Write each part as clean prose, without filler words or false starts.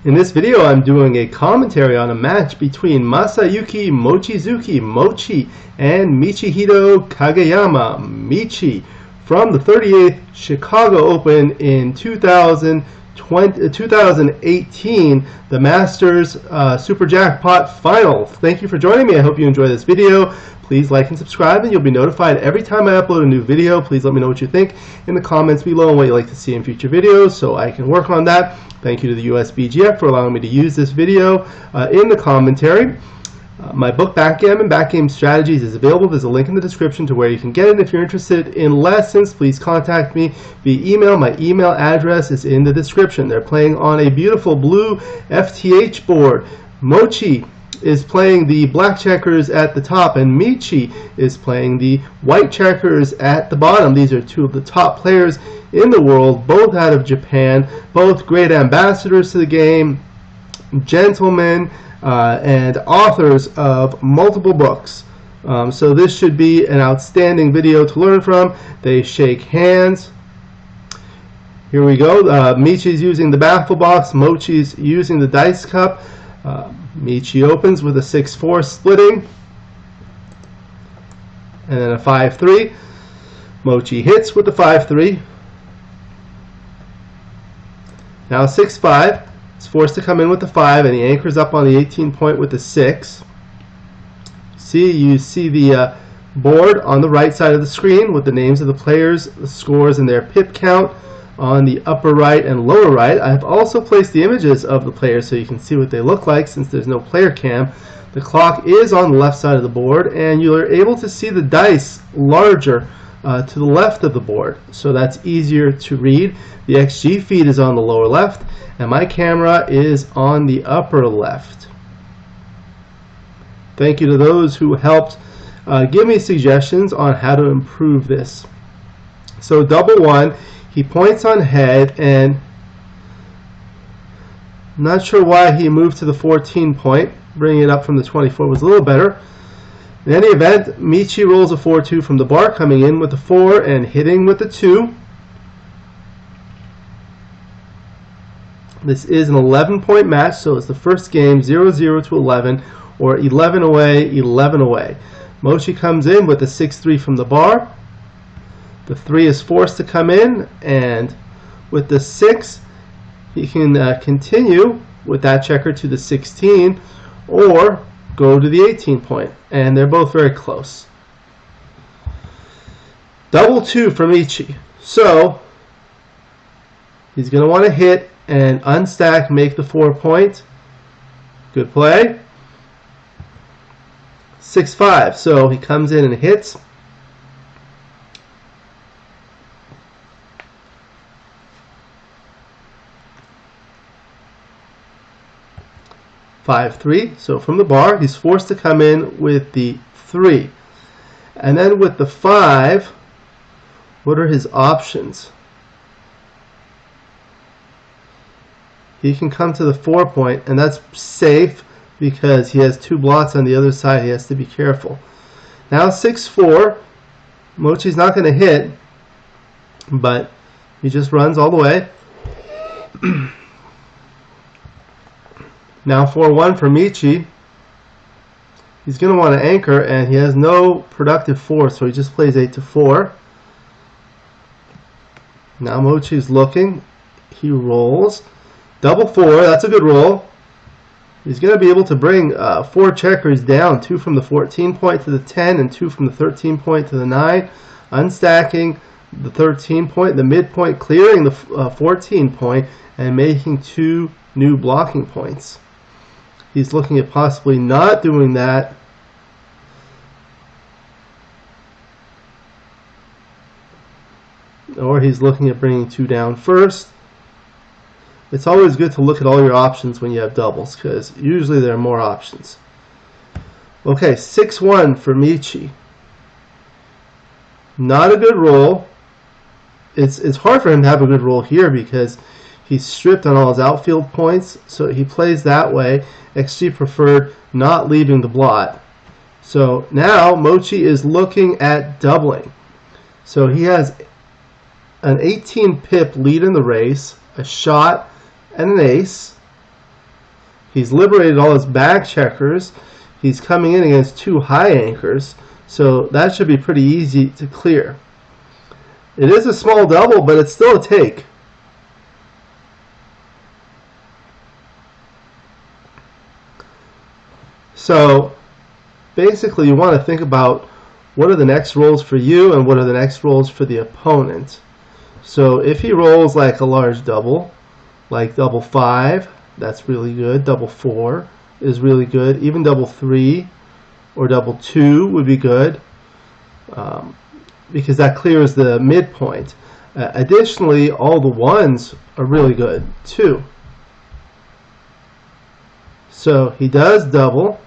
In this video, I'm doing a commentary on a match between Masayuki Mochizuki, Mochy, and Michihito Kageyama, Michi, from the 38th Chicago Open in 2018, the Masters Super Jackpot Final. Thank you for joining me. I hope you enjoy this video. Please like and subscribe, and you'll be notified every time I upload a new video. Please let me know what you think in the comments below and what you'd like to see in future videos so I can work on that. Thank you to the USBGF for allowing me to use this video in the commentary. My book, Backgammon, Backgame Strategies, is available. There's a link in the description to where you can get it. If you're interested in lessons, please contact me via email. My email address is in the description. They're playing on a beautiful blue FTH board. Mochy is playing the black checkers at the top, and Michi is playing the white checkers at the bottom. These are two of the top players in the world, both out of Japan, both great ambassadors to the game, gentlemen, and authors of multiple books. So this should be an outstanding video to learn from. They shake hands. Here we go. Michi's using the baffle box. Mochy's using the dice cup. Michi opens with a 6-4 splitting, and then a 5-3. Mochy hits with the 5-3. Now 6-5. He's forced to come in with the 5, and he anchors up on the 18 point with the 6. You see the board on the right side of the screen with the names of the players, the scores, and their pip count on the upper right and lower right. I have also placed the images of the players so you can see what they look like since there's no player cam. The clock is on the left side of the board, and you're able to see the dice larger to the left of the board, so that's easier to read. The XG feed is on the lower left, and my camera is on the upper left. Thank you to those who helped give me suggestions on how to improve this. So double one, he points on head, and not sure why he moved to the 14 point. Bringing it up from the 24 was a little better. In any event, Michi rolls a 4-2 from the bar, coming in with the 4 and hitting with the 2. This is an 11-point match, so it's the first game, 0-0 to 11, or 11 away, 11 away. Mochy comes in with the 6-3 from the bar. The 3 is forced to come in, and with the 6, he can continue with that checker to the 16, or go to the 18 point, and they're both very close. Double 2 from Michi. So he's going to want to hit and unstack, make the 4 point. Good play. 6-5. So he comes in and hits. (5-3). So from the bar, he's forced to come in with the 3. And then with the 5, what are his options? He can come to the 4 point, and that's safe because he has 2 blots on the other side. He has to be careful. Now 6-4. Mochy's not going to hit, but he just runs all the way. Now 4-1 for Michi. He's going to want to anchor, and he has no productive force, so he just plays 8-4. Now Mochi's looking. He rolls. Double 4. That's a good roll. He's going to be able to bring 4 checkers down, 2 from the 14 point to the 10 and 2 from the 13 point to the 9. Unstacking the 13 point, the midpoint, clearing the 14 point, and making 2 new blocking points. He's looking at possibly not doing that. Or he's looking at bringing 2 down first. It's always good to look at all your options when you have doubles, because usually there are more options. Okay, 6-1 for Michi. Not a good roll. It's hard for him to have a good roll here because he's stripped on all his outfield points, so he plays that way. XG preferred not leaving the blot. So now Mochy is looking at doubling. So he has an 18 pip lead in the race, a shot, and an ace. He's liberated all his back checkers. He's coming in against 2 high anchors, so that should be pretty easy to clear. It is a small double, but it's still a take. So basically you want to think about what are the next rolls for you and what are the next rolls for the opponent. So if he rolls like a large double, like double 5, that's really good. Double 4 is really good. Even double 3 or double 2 would be good, because that clears the midpoint. Additionally, all the 1s are really good too. So he does double.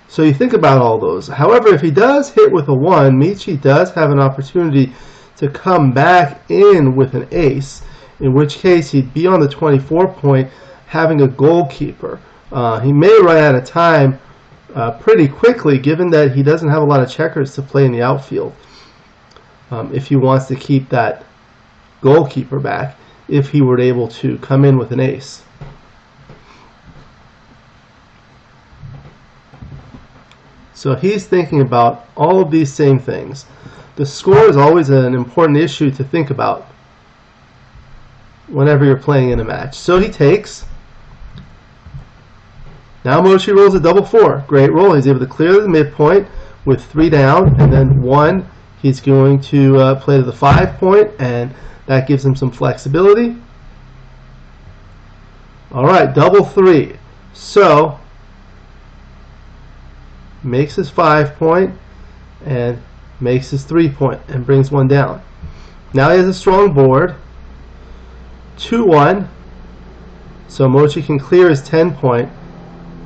So you think about all those. However, if he does hit with a 1, Michi does have an opportunity to come back in with an ace, in which case he'd be on the 24 point having a goalkeeper. He may run out of time pretty quickly, given that he doesn't have a lot of checkers to play in the outfield, if he wants to keep that goalkeeper back, if he were able to come in with an ace. So he's thinking about all of these same things. The score is always an important issue to think about whenever you're playing in a match. So he takes. Now Mochy rolls a double 4. Great roll. He's able to clear the midpoint with 3 down, and then 1 he's going to play to the 5 point, and that gives him some flexibility. Alright, double 3. So makes his 5 point and makes his 3 point and brings 1 down. Now he has a strong board. 2-1. So Mochy can clear his 10 point.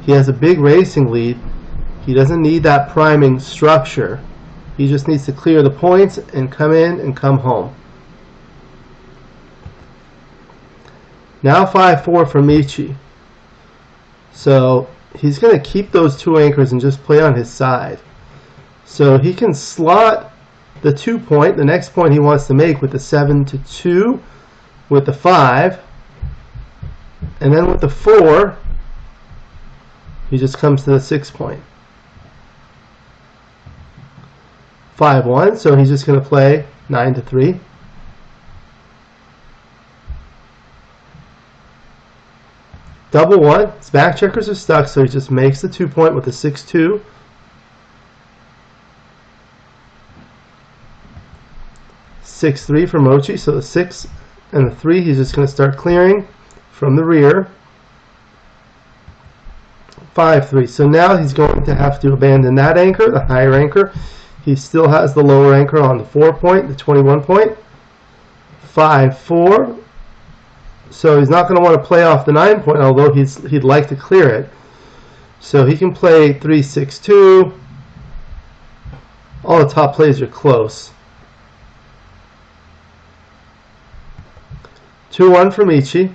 He has a big racing lead. He doesn't need that priming structure. He just needs to clear the points and come in and come home. Now 5-4 for Michi. So he's going to keep those 2 anchors and just play on his side. So he can slot the 2 point, the next point he wants to make, with the 7-2, with the 5, and then with the 4 he just comes to the 6 point. 5-1, so he's just going to play 9-3. Double 1, his back checkers are stuck, so he just makes the 2 point with the 6-2. 6-3 for Mochy, so the 6 and the 3 he's just going to start clearing from the rear. 5-3, so now he's going to have to abandon that anchor, the higher anchor. He still has the lower anchor on the 4 point, the 21 point. 5-4. So he's not going to want to play off the 9 point, although he'd like to clear it. So he can play 3-6-2. All the top plays are close. 2-1 for Michi.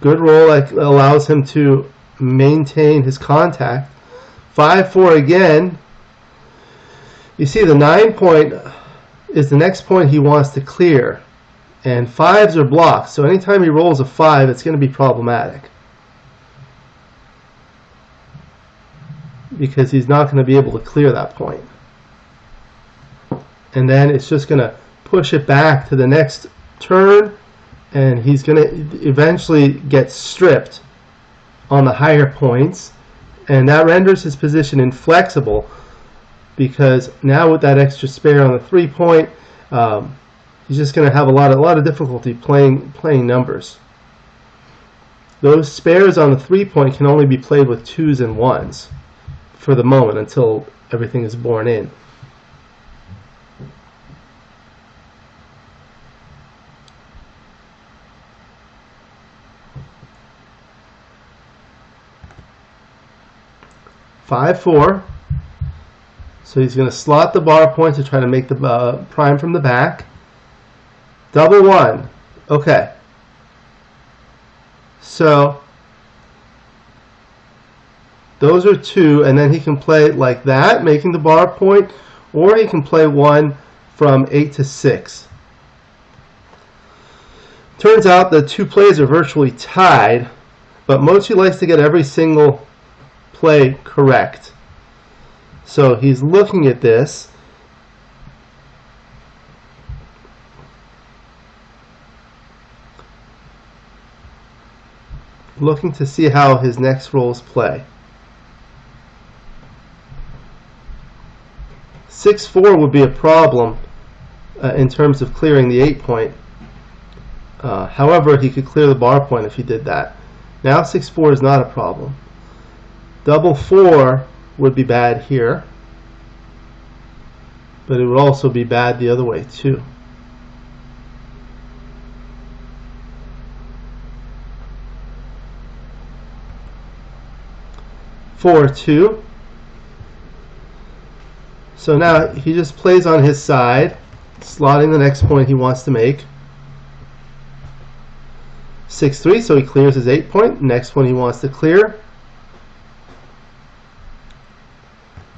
Good roll that allows him to maintain his contact. 5-4 again. You see, the 9 point is the next point he wants to clear. And 5s are blocked, so anytime he rolls a 5, it's going to be problematic, because he's not going to be able to clear that point. And then it's just going to push it back to the next turn, and he's going to eventually get stripped on the higher points, and that renders his position inflexible, because now with that extra spare on the 3 point, he's just going to have a lot of difficulty playing numbers. Those spares on the 3 point can only be played with 2s and 1s for the moment, until everything is borne in. (5-4). So he's going to slot the bar point to try to make the prime from the back. Double 1. Okay. So those are 2, and then he can play it like that, making the bar point, or he can play 1 from 8 to 6. Turns out the two plays are virtually tied, but Mochy likes to get every single play correct. So he's looking at this. Looking to see how his next rolls play. 6-4 would be a problem in terms of clearing the 8-point. However, he could clear the bar point if he did that. Now 6-4 is not a problem. Double 4 would be bad here, but it would also be bad the other way too. Four, 2. So now he just plays on his side, slotting the next point he wants to make. 6-3, so he clears his 8-point. Next one he wants to clear.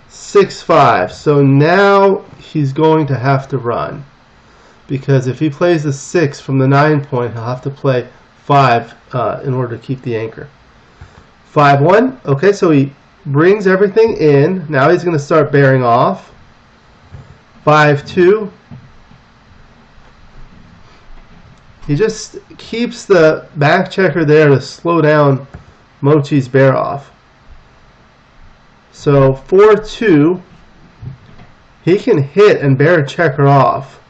6-5, so now he's going to have to run, because if he plays the 6 from the 9-point, he'll have to play 5 in order to keep the anchor. 5-1, okay, so he brings everything in. Now he's going to start bearing off. 5-2. He just keeps the back checker there to slow down Mochy's bear off. So 4-2, he can hit and bear a checker off,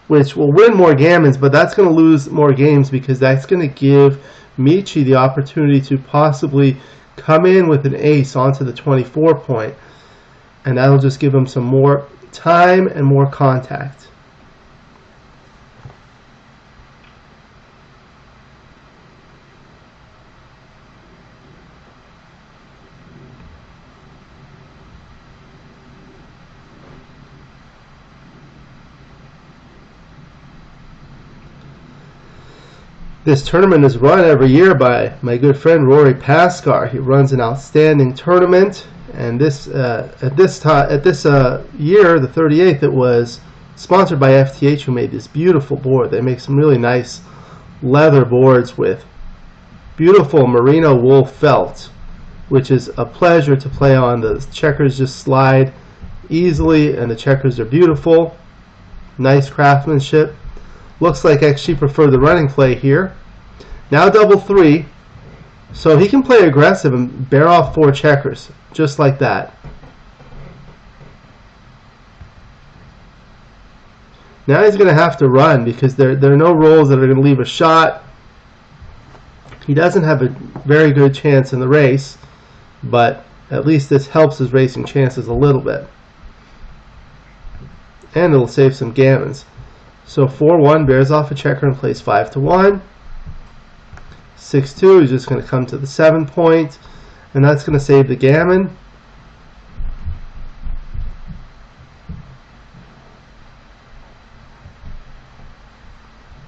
which will win more gammons, but that's going to lose more games because that's going to give Michi the opportunity to possibly come in with an ace onto the 24-point, and that'll just give him some more time and more contact. This tournament is run every year by my good friend Rory Pascar. He runs an outstanding tournament, and this year, the 38th, it was sponsored by FTH, who made this beautiful board. They make some really nice leather boards with beautiful merino wool felt, which is a pleasure to play on. The checkers just slide easily, and the checkers are beautiful. Nice craftsmanship. Looks like XG preferred the running play here. Now double 3, so he can play aggressive and bear off 4 checkers, just like that. Now he's going to have to run because there are no rolls that are going to leave a shot. He doesn't have a very good chance in the race, but at least this helps his racing chances a little bit. And it'll save some gammons. So 4-1 bears off a checker and plays 5-1. 6-2 is just going to come to the 7-point, and that's going to save the gammon.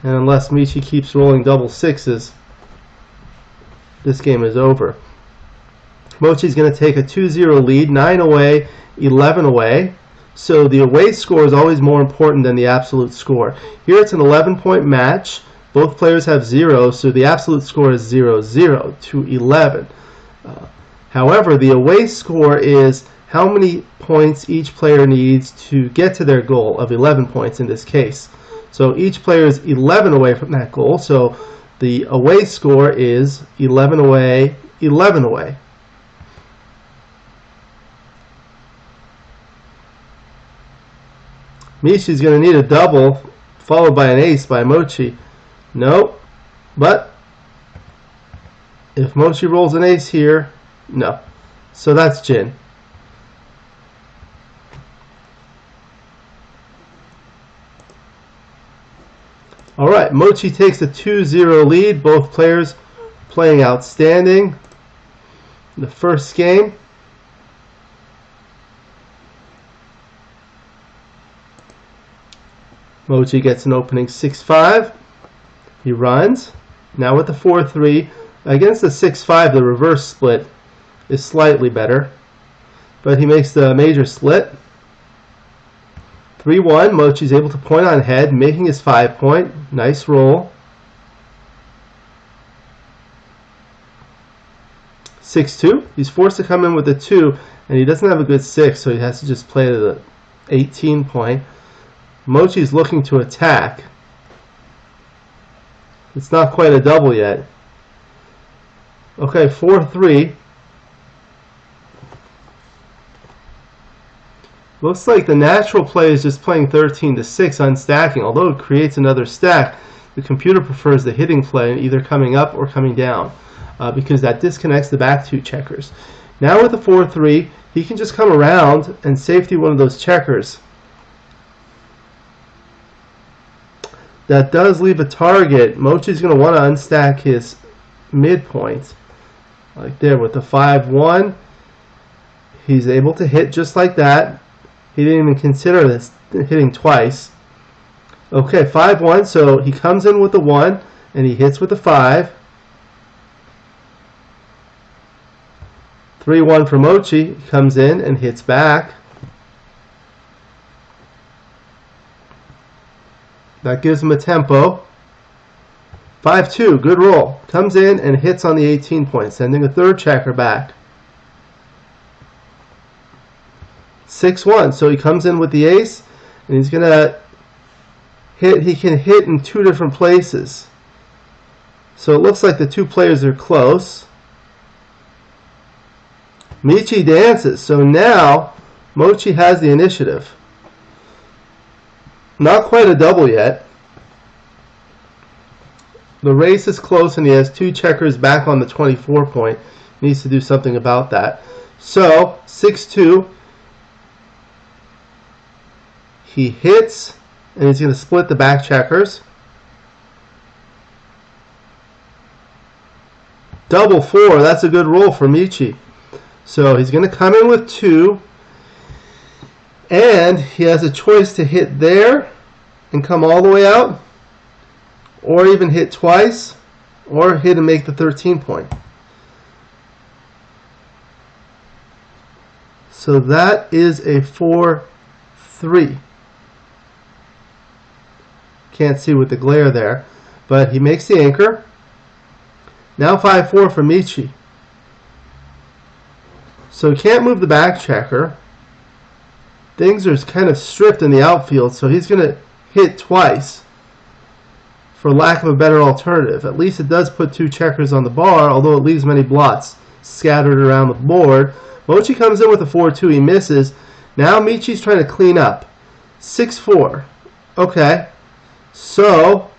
And unless Michi keeps rolling double 6s, this game is over. Mochy's going to take a 2-0 lead, 9 away, 11 away. So the away score is always more important than the absolute score. Here it's an 11-point match. Both players have 0, so the absolute score is 0-0 to 11. However, the away score is how many points each player needs to get to their goal of 11 points in this case. So each player is 11 away from that goal, so the away score is 11 away, 11 away. Michi's going to need a double, followed by an ace by Mochy. No, but if Mochy rolls an ace here, no. So that's Jin. Alright, Mochy takes a 2-0 lead. Both players playing outstanding. The first game. Mochy gets an opening 6-5. He runs. Now with the 4-3. Against the 6-5, the reverse split is slightly better. But he makes the major split. 3-1. Mochi's able to point on head, making his 5-point. Nice roll. 6-2. He's forced to come in with a 2, and he doesn't have a good 6, so he has to just play the 18-point. Mochi's looking to attack. It's not quite a double yet. Okay, 4-3. Looks like the natural play is just playing 13 to 6, unstacking. Although it creates another stack, the computer prefers the hitting play, either coming up or coming down, because that disconnects the back 2 checkers. Now with the 4-3, he can just come around and safety one of those checkers. That does leave a target. Mochi's going to want to unstack his midpoint, like there with the 5-1. He's able to hit just like that. He didn't even consider this hitting twice. Okay, 5-1, so he comes in with the 1 and he hits with the 5. 3-1 for Mochi. He comes in and hits back. That gives him a tempo. 5-2, good roll. Comes in and hits on the 18 point, sending a 3rd checker back. 6-1, so he comes in with the ace, and he's going to hit. He can hit in 2 different places. So it looks like the 2 players are close. Michi dances, so now Mochi has the initiative. Not quite a double yet. The race is close and he has 2 checkers back on the 24 point. Needs to do something about that. So 6-2. He hits and he's going to split the back checkers. Double 4. That's a good roll for Michi. So he's going to come in with 2. And he has a choice to hit there and come all the way out, or even hit twice, or hit and make the 13 point. So that is a 4-3. Can't see with the glare there, but he makes the anchor. Now 5-4 for Michi. So he can't move the back checker. Things are kind of stripped in the outfield, so he's going to hit twice for lack of a better alternative. At least it does put 2 checkers on the bar, although it leaves many blots scattered around the board. Mochi comes in with a 4-2. He misses. Now Michi's trying to clean up. 6-4. Okay. So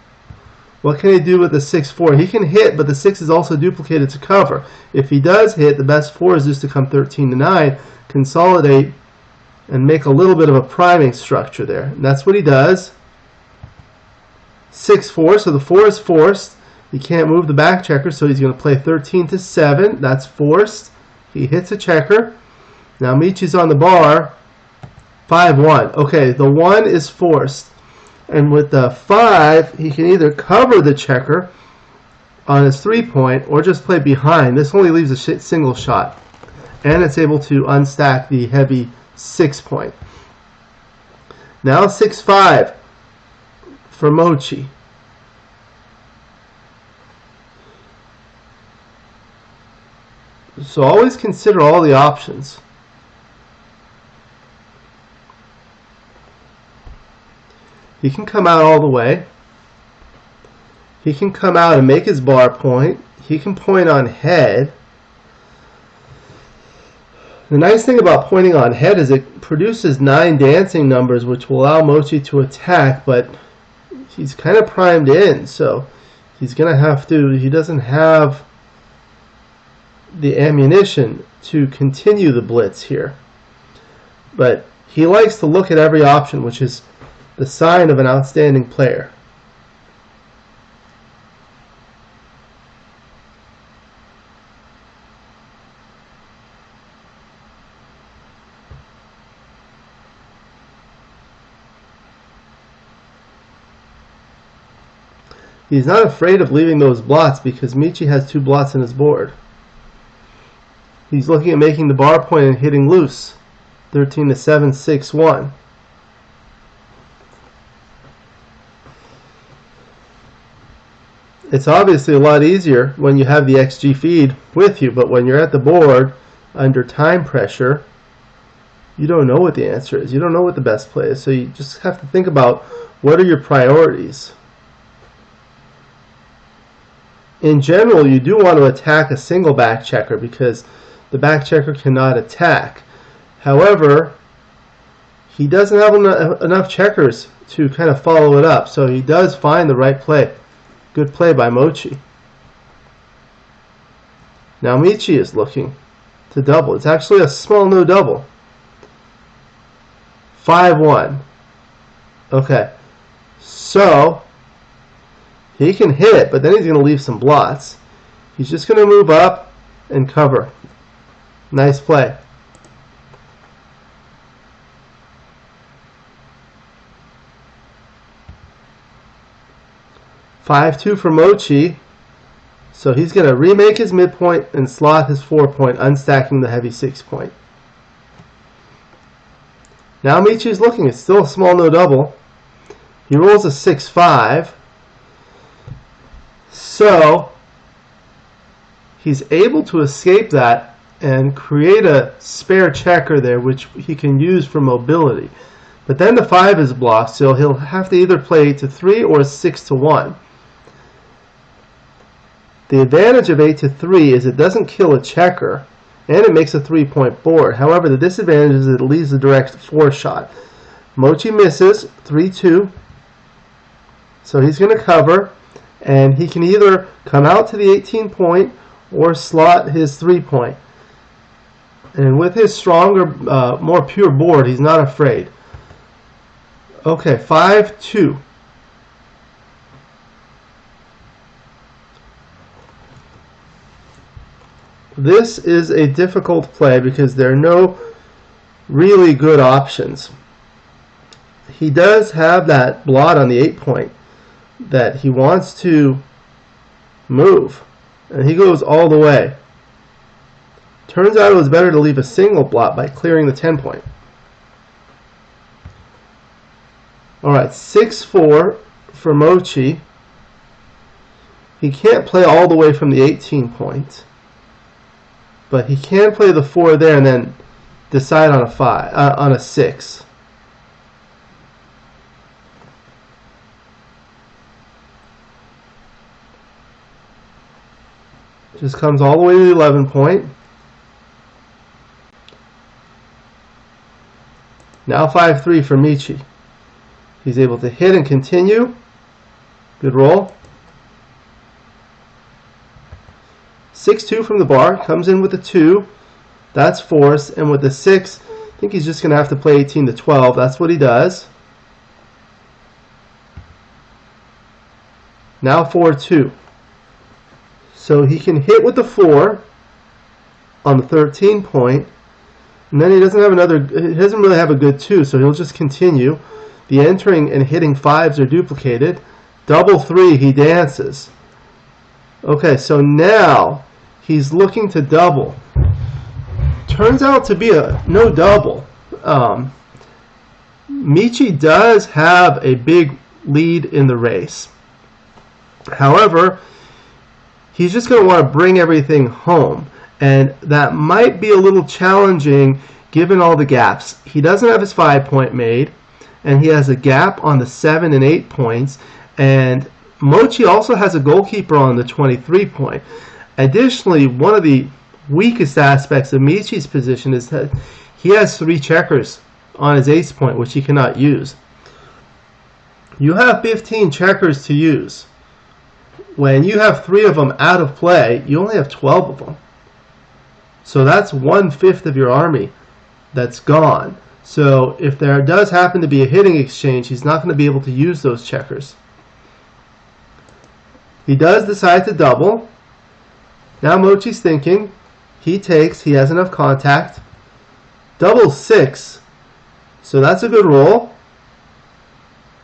what can he do with the 6-4? He can hit, but the 6 is also duplicated to cover. If he does hit, the best 4 is just to come 13-9, consolidate, and make a little bit of a priming structure there. And that's what he does. 6-4, so the 4 is forced. He can't move the back checker, so he's going to play 13-7. That's forced. He hits a checker. Now Michi's on the bar. 5-1. Okay, the 1 is forced. And with the 5, he can either cover the checker on his 3-point or just play behind. This only leaves a single shot. And it's able to unstack the heavy 6-point. Now 6-5 for Mochi. So always consider all the options. He can come out all the way. He can come out and make his bar point. He can point on head. The nice thing about pointing on head is it produces 9 dancing numbers, which will allow Mochi to attack, but he's kind of primed in, so he's going to have to, he doesn't have the ammunition to continue the blitz here. But he likes to look at every option, which is the sign of an outstanding player. He's not afraid of leaving those blots because Michi has 2 blots in his board. He's looking at making the bar point and hitting loose. 13-7, 6-1. It's obviously a lot easier when you have the XG feed with you, but when you're at the board under time pressure, you don't know what the answer is. You don't know what the best play is, so you just have to think about what are your priorities. In general, you do want to attack a single back checker because the back checker cannot attack. However, he doesn't have enough checkers to kind of follow it up, so he does find the right play. Good play by Mochy. Now Michi is looking to double. It's actually a small no double. 5-1. Okay, so he can hit, but then he's going to leave some blots. He's just going to move up and cover. Nice play. (5-2) for Mochy. So he's going to remake his midpoint and slot his 4-point, unstacking the heavy 6-point. Now Michi's looking. It's still a small no double. He rolls a 6-5. So he's able to escape that and create a spare checker there, which he can use for mobility. But then the 5 is blocked, so he'll have to either play 8-3 or 6-1. The advantage of 8-3 is it doesn't kill a checker, and it makes a 3-point board. However, the disadvantage is it leaves the direct 4 shot. Mochy misses 3-2, so he's going to cover, and he can either come out to the 18-point or slot his 3-point. And with his stronger, more pure board, he's not afraid. Okay, 5-2. This is a difficult play because there are no really good options. He does have that blot on the 8-point that he wants to move, and he goes all the way. Turns out it was better to leave a single blot by clearing the 10-point. Alright, 6-4 for Mochy. He can't play all the way from the 18-point, but he can play the 4 there and then decide on a 6. Just comes all the way to the 11-point. Now 5-3 for Michi. He's able to hit and continue. Good roll. 6-2 from the bar. Comes in with a 2. That's force. And with the 6, I think he's just going to have to play 18-12. That's what he does. Now 4-2. So he can hit with the 4 on the 13-point. And then he doesn't really have a good 2, so he'll just continue. The entering and hitting 5s are duplicated. Double 3, he dances. Okay, so now he's looking to double. Turns out to be a no double. Michi does have a big lead in the race. However, he's just going to want to bring everything home. And that might be a little challenging given all the gaps. He doesn't have his 5-point made, and he has a gap on the 7 and 8 points. And Mochy also has a goalkeeper on the 23-point. Additionally, one of the weakest aspects of Michi's position is that he has 3 checkers on his ace point, which he cannot use. You have 15 checkers to use. When you have 3 of them out of play, you only have 12 of them. So that's 1/5 of your army that's gone. So if there does happen to be a hitting exchange, he's not going to be able to use those checkers. He does decide to double. Now Mochy's thinking. He takes. He has enough contact. Double 6. So that's a good roll.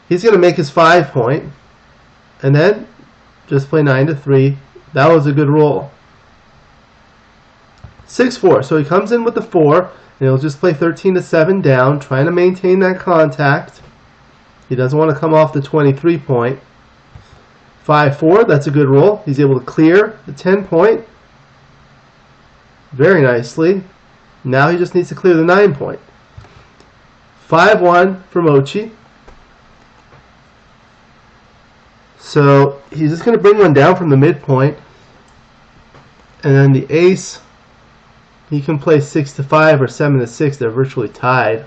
He's going to make his 5-point. And then just play 9-3. That was a good roll. 6-4. So he comes in with the 4, and he'll just play 13-7 down, trying to maintain that contact. He doesn't want to come off the 23-point. 5-4, that's a good roll. He's able to clear the 10 point very nicely. Now he just needs to clear the 9 point. 5-1 for Mochy. So he's just going to bring one down from the midpoint, and then the ace, he can play 6-5 or 7-6. They're virtually tied.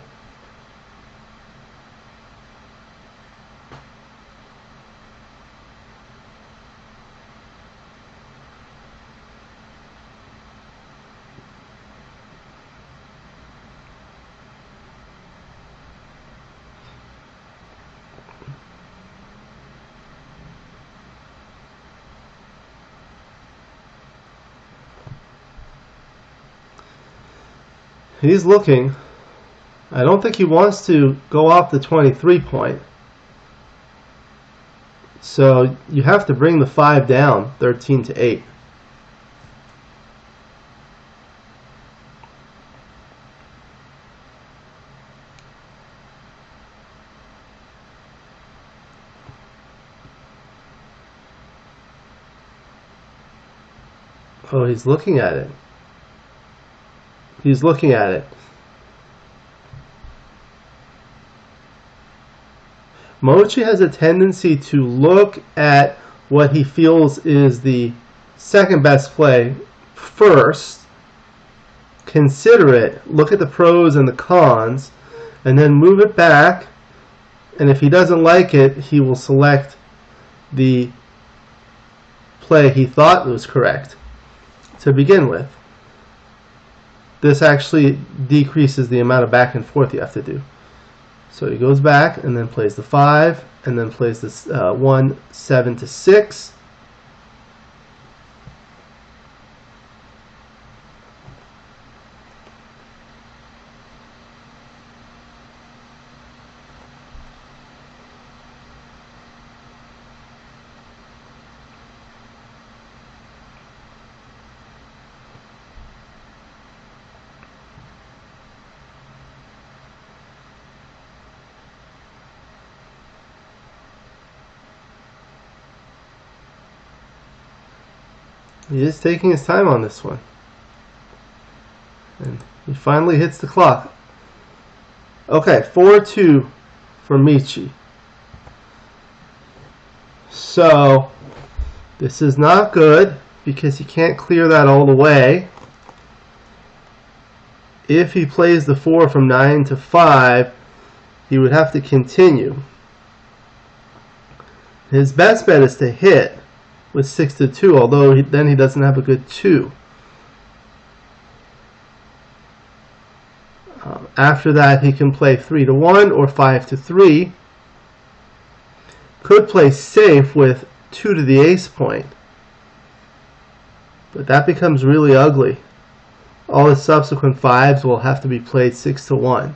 He's looking. I don't think he wants to go off the 23 point. So you have to bring the 5 down, 13-8. Oh, he's looking at it. He's looking at it. Mochy has a tendency to look at what he feels is the second best play first, consider it, look at the pros and the cons, and then move it back, and if he doesn't like it, he will select the play he thought was correct to begin with. This actually decreases the amount of back and forth you have to do. So he goes back and then plays the 5 and then plays this 1, 7-6. He is taking his time on this one. And he finally hits the clock. Okay, 4-2 for Michi. So, this is not good because he can't clear that all the way. If he plays the 4 from 9 to 5, he would have to continue. His best bet is to hit with 6-2, although then he doesn't have a good 2. After that, he can play 3-1 or 5-3. Could play safe with 2 to the ace point, but that becomes really ugly. All his subsequent 5s will have to be played 6-1.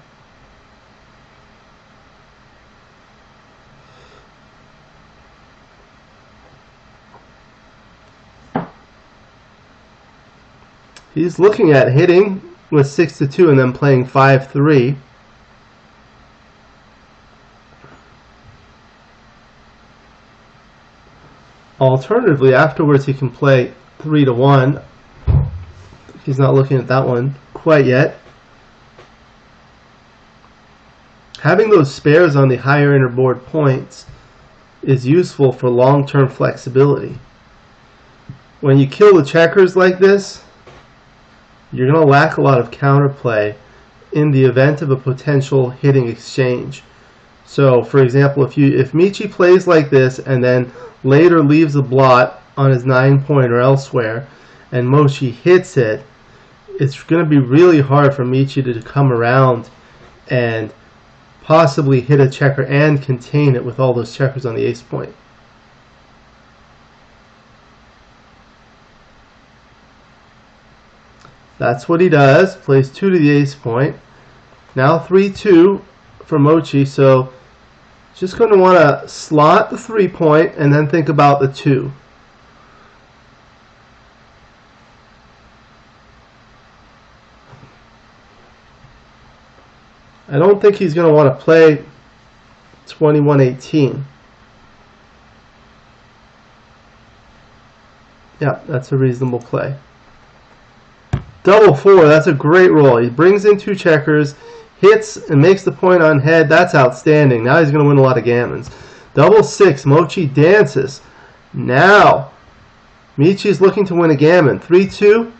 He's looking at hitting with 6-2 and then playing 5-3. Alternatively, afterwards he can play 3-1. He's not looking at that one quite yet. Having those spares on the higher inner board points is useful for long-term flexibility. When you kill the checkers like this, you're going to lack a lot of counterplay in the event of a potential hitting exchange. So, for example, if Michi plays like this and then later leaves a blot on his 9 point or elsewhere, and Mochy hits it, it's going to be really hard for Michi to come around and possibly hit a checker and contain it with all those checkers on the ace point. That's what he does. Plays 2 to the ace point. Now 3-2 for Mochy. So just going to want to slot the 3 point and then think about the 2. I don't think he's going to want to play 21-18. Yeah, that's a reasonable play. Double 4, that's a great roll. He brings in 2 checkers, hits and makes the point on head. That's outstanding. Now he's going to win a lot of gammons. Double 6, Mochy dances. Now, Michi's looking to win a gammon. 3-2,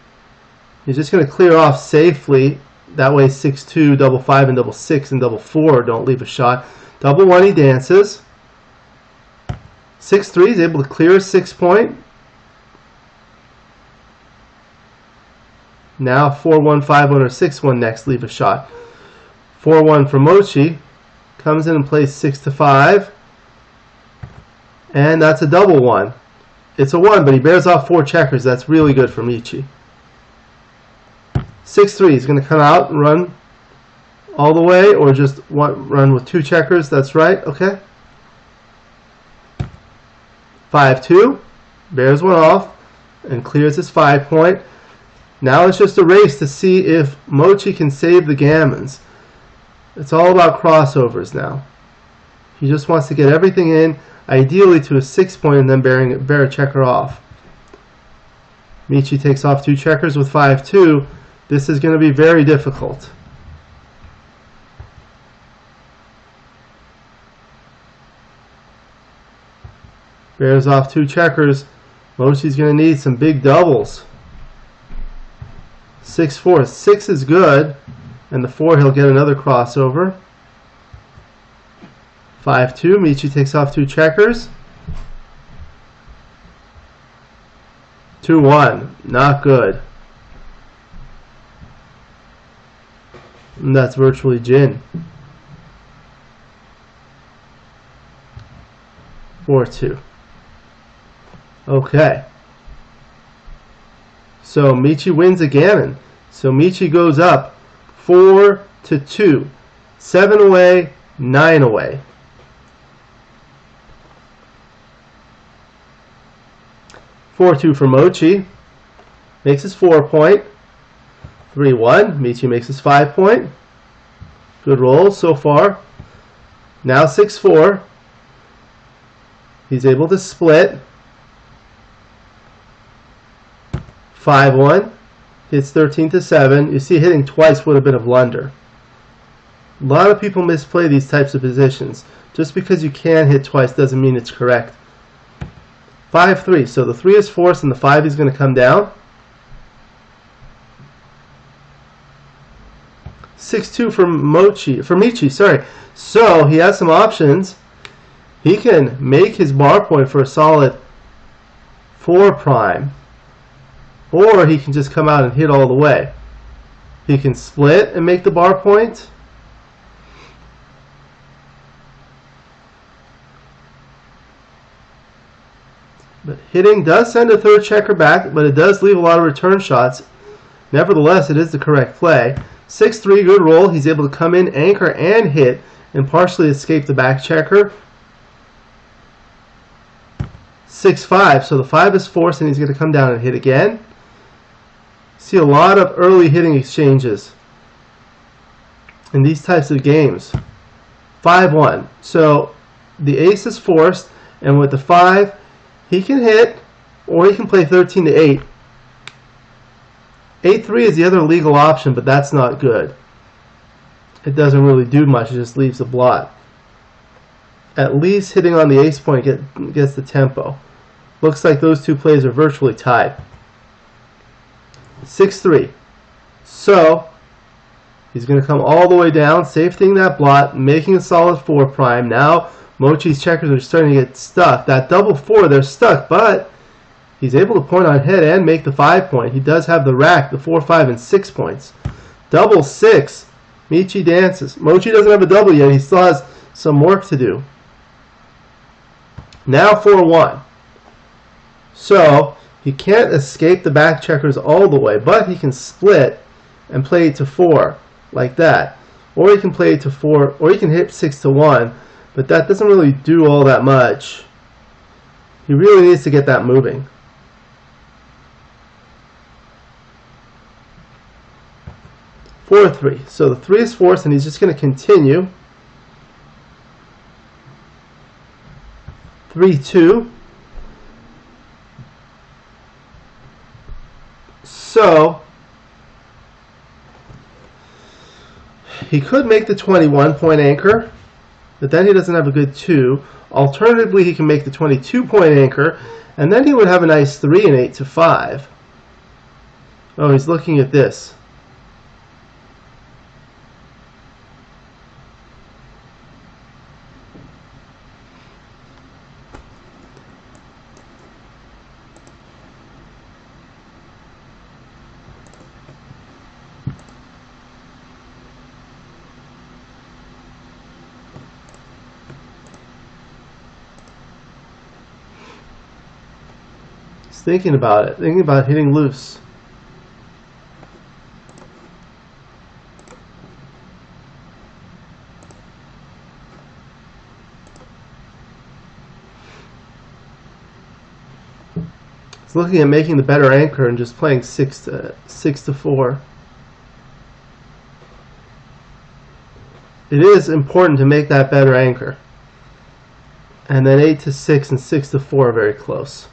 he's just going to clear off safely. That way 6-2, double 5, and double 6, and double 4 don't leave a shot. Double 1, he dances. 6-3, he's able to clear a 6 point. Now 4-1, 5-1, or 6-1 next, leave a shot. 4-1 for Mochy. Comes in and plays 6-5. And that's a double 1. It's a 1, but he bears off 4 checkers. That's really good for Michi. 6-3, he's going to come out and run all the way, or just run with 2 checkers. That's right, okay. 5-2, bears one off, and clears his 5 point. Now it's just a race to see if Mochy can save the gammons. It's all about crossovers now. He just wants to get everything in, ideally to a 6 point, and then bear a checker off. Michi takes off 2 checkers with 5-2. This is going to be very difficult. Bears off 2 checkers. Mochy's going to need some big doubles. 6-4. 6 is good, and the 4 he'll get another crossover. 5-2. Michi takes off 2 checkers. 2-1. Not good. And that's virtually gin. 4-2. Okay. So Michi wins a gammon. So Michi goes up 4-2. 7 away, 9 away. 4-2 for Mochy. Makes his 4 point. 3-1. Michi makes his 5 point. Good roll so far. Now 6-4. He's able to split. 5-1. Hits 13-7. You see, hitting twice would have been a blunder. A lot of people misplay these types of positions. Just because you can hit twice doesn't mean it's correct. 5-3. So the 3 is forced and the 5 is going to come down. 6-2 for Michi, sorry. So he has some options. He can make his bar point for a solid 4 prime. Or he can just come out and hit all the way. He can split and make the bar point. But hitting does send a 3rd checker back, but it does leave a lot of return shots. Nevertheless, it is the correct play. 6-3, good roll. He's able to come in, anchor, and hit, and partially escape the back checker. 6-5, so the 5 is forced, and he's going to come down and hit again. See a lot of early hitting exchanges in these types of games. 5-1, so the ace is forced, and with the 5, he can hit, or he can play 13-8. 8-3 is the other legal option, but that's not good. It doesn't really do much, it just leaves a blot. At least hitting on the ace point gets the tempo. Looks like those 2 plays are virtually tied. 6-3. So, he's going to come all the way down, safetying that blot, making a solid 4 prime. Now, Mochy's checkers are starting to get stuck. That double 4, they're stuck, but he's able to point on head and make the 5 point. He does have the rack, the 4, 5, and 6 points. Double 6. Michi dances. Mochy doesn't have a double yet. He still has some work to do. Now 4-1. So, he can't escape the back checkers all the way, but he can split and play it to 4, like that. Or he can play it to 4, or he can hit 6-1, but that doesn't really do all that much. He really needs to get that moving. 4-3. So the 3 is forced, and he's just going to continue. 3-2. So he could make the 21-point anchor, but then he doesn't have a good 2. Alternatively, he can make the 22-point anchor, and then he would have a nice 3 and 8 to 5. Oh, he's looking at this. He's thinking about it, thinking about hitting loose. Looking at making the better anchor and just playing 6 to 4. It is important to make that better anchor. And then 8 to 6 and 6 to 4 are very close.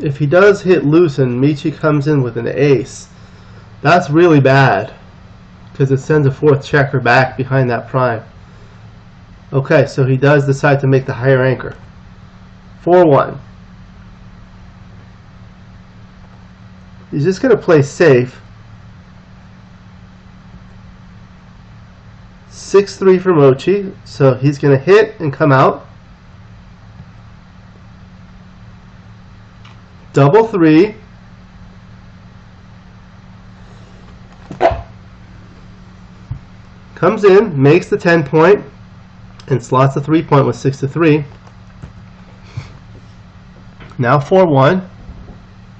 If he does hit loose and Michi comes in with an ace, that's really bad because it sends a 4th checker back behind that prime. Okay, so he does decide to make the higher anchor. 4-1. He's just going to play safe. 6-3 for Mochy, so he's going to hit and come out. Double 3. Comes in, makes the 10-point, and slots the 3-point with 6 to 3. Now 4-1.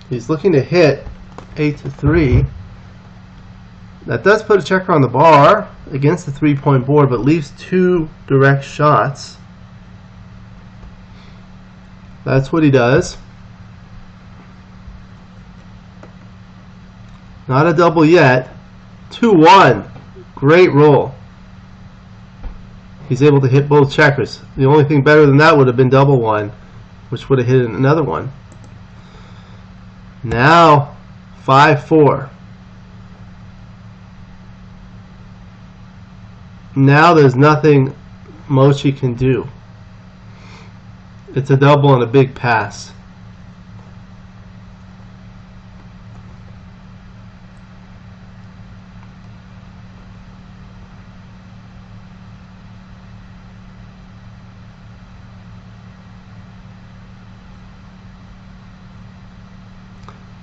He's looking to hit 8 to 3. That does put a checker on the bar against the 3-point board, but leaves 2 direct shots. That's what he does. Not a double yet. 2-1. Great roll. He's able to hit both checkers. The only thing better than that would have been double 1, which would have hit another one. Now 5-4. Now there's nothing Mochy can do. It's a double and a big pass.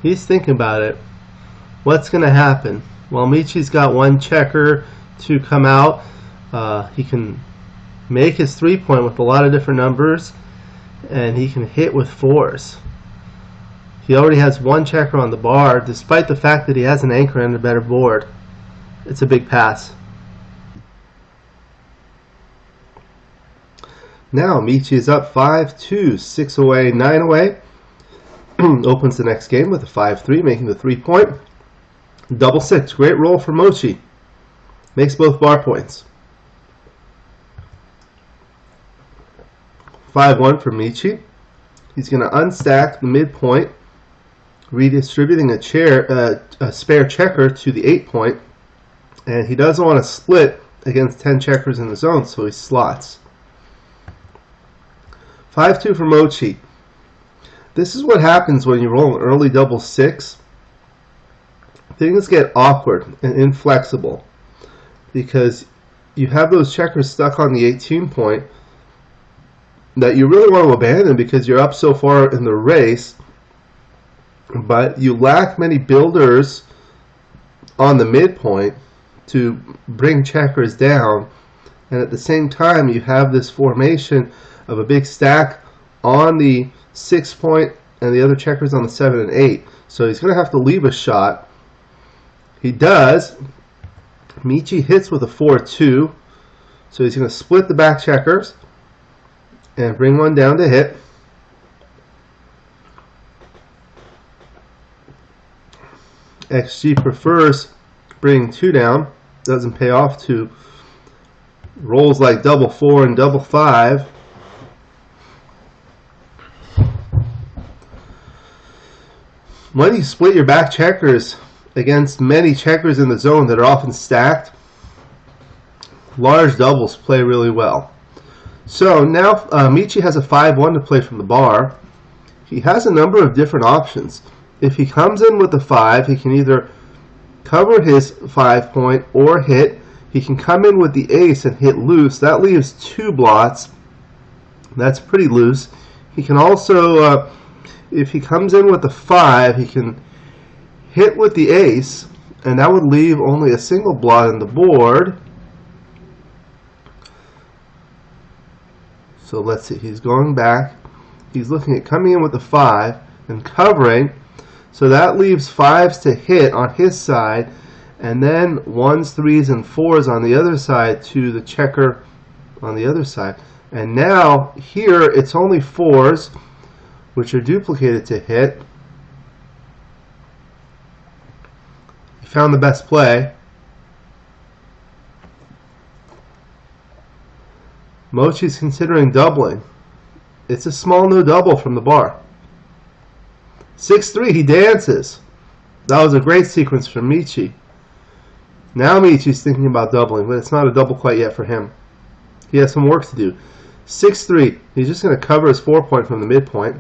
He's thinking about it. What's going to happen? Well, Michi's got 1 checker to come out. He can make his 3-point with a lot of different numbers, and he can hit with 4s. He already has 1 checker on the bar, despite the fact that he has an anchor and a better board. It's a big pass. Now Michi is up 5-2, 6 away, 9 away. Opens the next game with a 5-3, making the 3-point. Double 6, great roll for Mochy. Makes both bar points. 5-1 for Michi. He's going to unstack the midpoint, redistributing a spare checker to the 8-point. And he doesn't want to split against 10 checkers in the zone, so he slots. 5-2 for Mochy. This is what happens when you roll an early double 6. Things get awkward and inflexible because you have those checkers stuck on the 18-point that you really want to abandon because you're up so far in the race, but you lack many builders on the midpoint to bring checkers down, and at the same time you have this formation of a big stack on the 6 point and the other checkers on the 7 and 8. So he's going to have to leave a shot. He does. Michi hits with a 4-2. So he's going to split the back checkers and bring one down to hit. XG prefers bringing 2 down. Doesn't pay off to rolls like double 4 and double 5. When you split your back checkers against many checkers in the zone that are often stacked, large doubles play really well. So now Michi has a 5-1 to play from the bar. He has a number of different options. If he comes in with the 5, he can either cover his 5 point or hit. He can come in with the ace and hit loose. That leaves 2 blots. That's pretty loose. He can also, if he comes in with the 5, he can hit with the ace, and that would leave only a single blot on the board. So let's see, he's going back. He's looking at coming in with the 5 and covering. So that leaves 5s to hit on his side, and then 1s, 3s, and 4s on the other side to the checker on the other side. And now here it's only 4s, which are duplicated to hit. He found the best play. Mochy's considering doubling. It's a small no double from the bar. 6-3, he dances. That was a great sequence from Michi. Now Michi's thinking about doubling, but it's not a double quite yet for him. He has some work to do. 6-3, he's just going to cover his 4 point from the midpoint.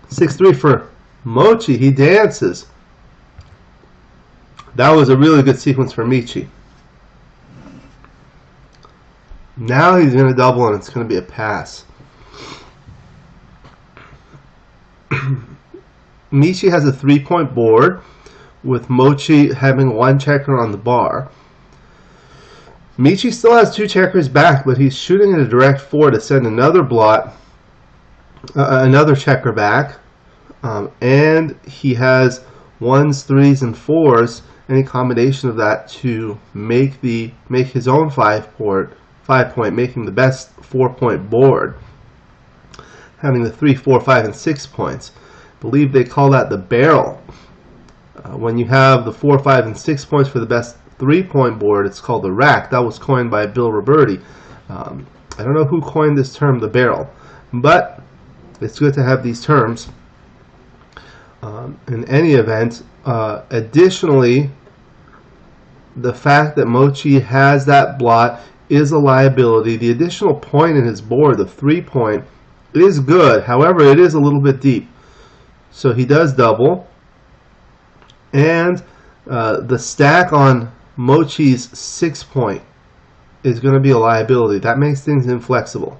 6-3 for Mochy, he dances. That was a really good sequence for Michi. Now he's going to double and it's going to be a pass. Michi has a 3-point board with Mochy having 1 checker on the bar. Michi still has 2 checkers back, but he's shooting at a direct 4 to send another blot, another checker back. And he has 1s, 3s, and 4s, any combination of that to make his own 5 point, making the best 4-point board, having the 3, 4, 5, and 6 points. I believe they call that the barrel. When you have the 4, 5, and 6 points for the best 3-point board, it's called the rack. That was coined by Bill Roberti. I don't know who coined this term, the barrel, but it's good to have these terms. In any event, additionally, the fact that Mochy has that blot is a liability. The additional point in his board, the 3-point, is good. However, it is a little bit deep. So he does double. And the stack on Mochy's 6-point is going to be a liability. That makes things inflexible.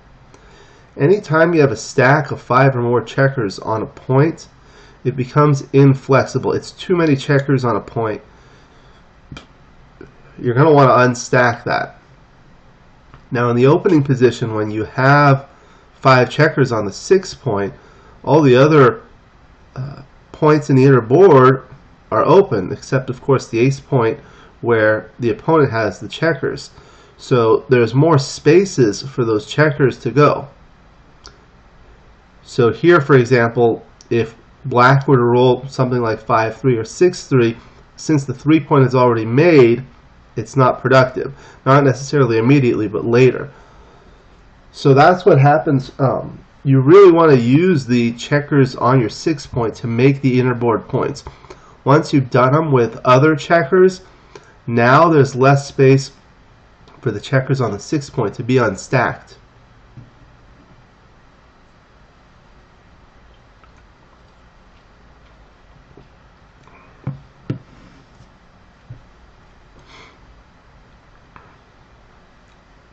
Anytime you have a stack of 5 or more checkers on a point, it becomes inflexible. It's too many checkers on a point. You're going to want to unstack that. Now in the opening position, when you have 5 checkers on the 6-point, all the other points in the inner board are open, except of course the ace point where the opponent has the checkers. So there's more spaces for those checkers to go. So here, for example, if black were to roll something like 5-3 or 6-3, since the 3-point is already made, it's not productive. Not necessarily immediately, but later. So that's what happens. You really want to use the checkers on your 6-point to make the inner board points. Once you've done them with other checkers, now there's less space for the checkers on the 6-point to be unstacked.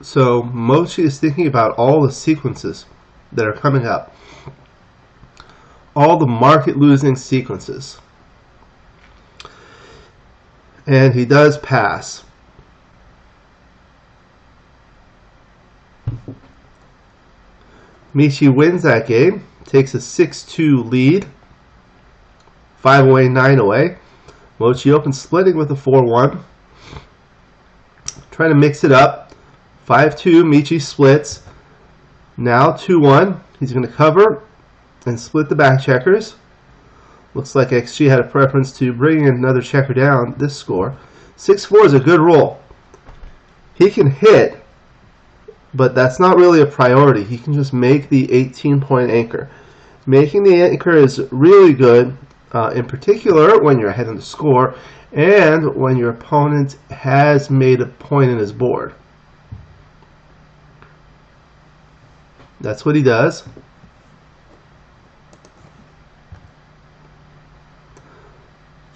So Mochy is thinking about all the sequences that are coming up, all the market losing sequences, and he does pass. Michi wins that game, takes a 6-2 lead, 5 away, 9 away. Mochy opens splitting with a 4-1. Trying to mix it up. 5-2, Michi splits. Now 2-1. He's going to cover and split the back checkers. Looks like XG had a preference to bring another checker down this score. 6-4 is a good roll. He can hit, but that's not really a priority. He can just make the 18-point anchor. Making the anchor is really good, in particular when you're ahead in the score and when your opponent has made a point in his board. That's what he does.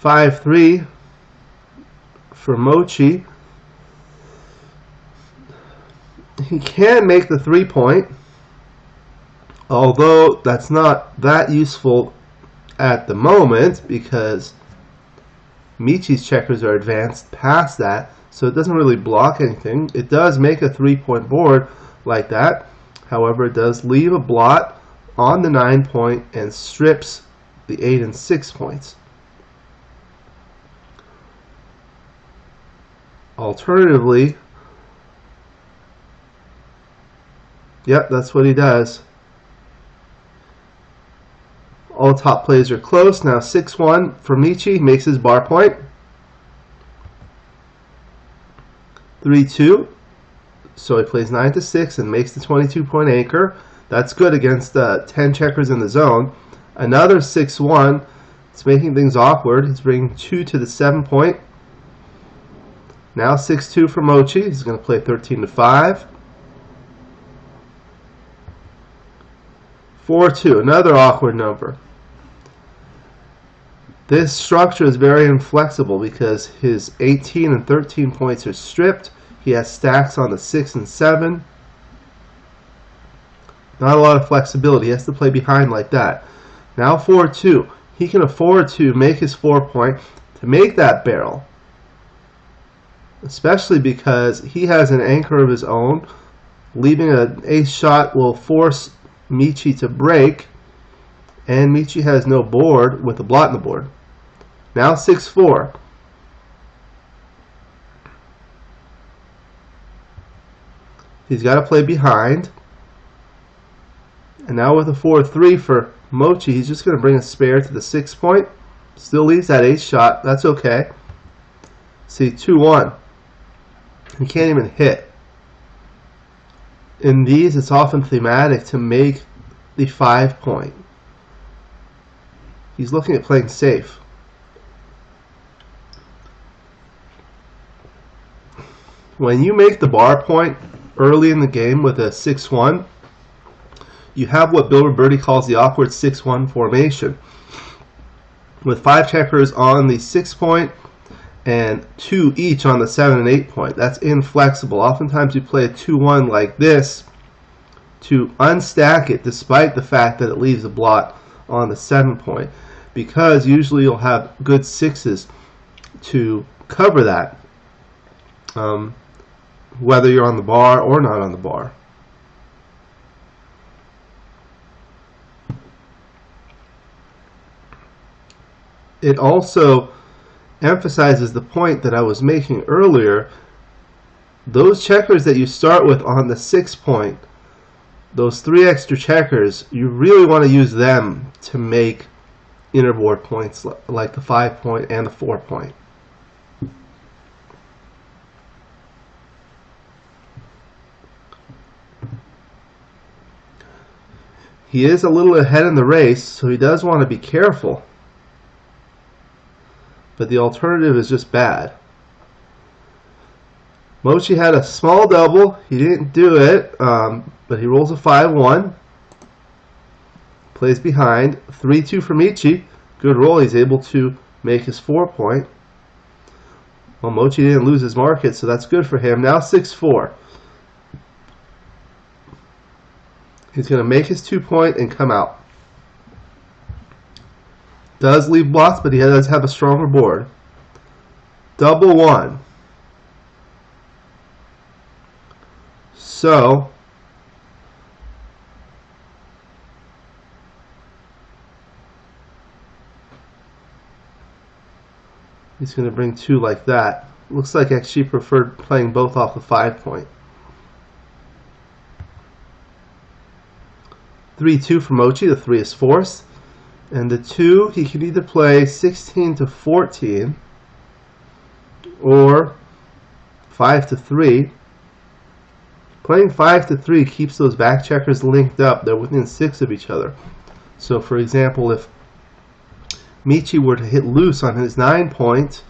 5-3 for Mochy. He can make the 3-point, although that's not that useful at the moment because Michi's checkers are advanced past that, so it doesn't really block anything. It does make a 3-point board like that. However, it does leave a blot on the 9-point and strips the 8 and 6 points. Alternatively, yep, that's what he does. All top plays are close. Now 6-1 for Michi, makes his bar point. 3-2. So he plays 9-6 and makes the 22-point anchor. That's good against 10 checkers in the zone. Another 6-1. It's making things awkward. He's bringing 2 to the 7-point. Now 6-2 for Mochy. He's going to play 13-5. 4-2, another awkward number. This structure is very inflexible because his 18 and 13 points are stripped. He has stacks on the 6 and 7. Not a lot of flexibility. He has to play behind like that. Now 4-2. He can afford to make his 4-point to make that barrel, especially because he has an anchor of his own. Leaving an ace shot will force Michi to break, and Michi has no board with a blot in the board. Now 6-4. He's got to play behind. And now with a 4-3 for Mochy, he's just going to bring a spare to the 6-point. Still leaves that ace shot. That's okay. See, 2-1. He can't even hit. In these, it's often thematic to make the 5-point. He's looking at playing safe. When you make the bar point early in the game with a 6-1, you have what Bill Roberti calls the awkward 6-1 formation. With 5 checkers on the 6-point and 2 each on the 7 and 8-point. That's inflexible. Oftentimes you play a 2-1 like this to unstack it despite the fact that it leaves a blot on the 7-point, because usually you'll have good 6s to cover that, whether you're on the bar or not on the bar. It also emphasizes the point that I was making earlier. Those checkers that you start with on the 6-point, those 3 extra checkers, you really want to use them to make interboard points like the 5-point and the 4-point. He is a little ahead in the race, so he does want to be careful. But the alternative is just bad. Mochy had a small double. He didn't do it, but he rolls a 5-1. Plays behind. 3-2 for Michi. Good roll. He's able to make his 4-point. Well, Mochy didn't lose his market, so that's good for him. Now 6-4. He's going to make his 2-point and come out. Does leave blocks, but he does have a stronger board. Double 1. So He's going to bring 2 like that. Looks like XG preferred playing both off the 5 point. 3-2 for Mochy. The 3 is forced. And the 2, he can either play 16 to 14 or 5 to 3. Playing 5 to 3 keeps those back checkers linked up. They're within 6 of each other. So for example, if Michi were to hit loose on his 9 point,